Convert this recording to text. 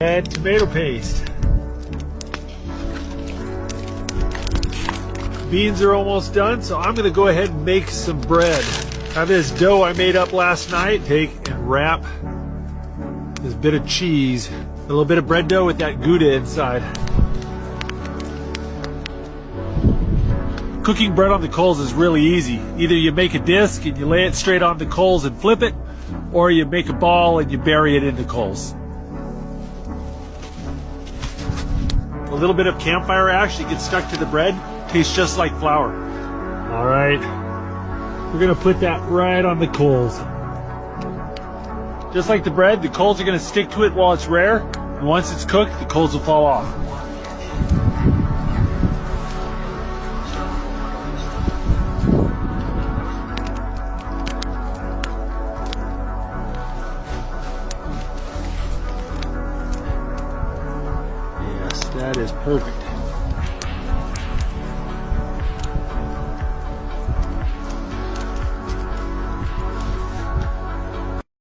Add tomato paste. Beans are almost done, so I'm going to go ahead and make some bread. I have this dough I made up last night. Take and wrap this bit of cheese, a little bit of bread dough with that Gouda inside. Cooking bread on the coals is really easy. Either you make a disc and you lay it straight on the coals and flip it, or you make a ball and you bury it in the coals. A little bit of campfire ash that gets stuck to the bread tastes just like flour. All right, we're gonna put that right on the coals. Just like the bread, the coals are gonna stick to it while it's rare, and once it's cooked, the coals will fall off. Yes, that is perfect.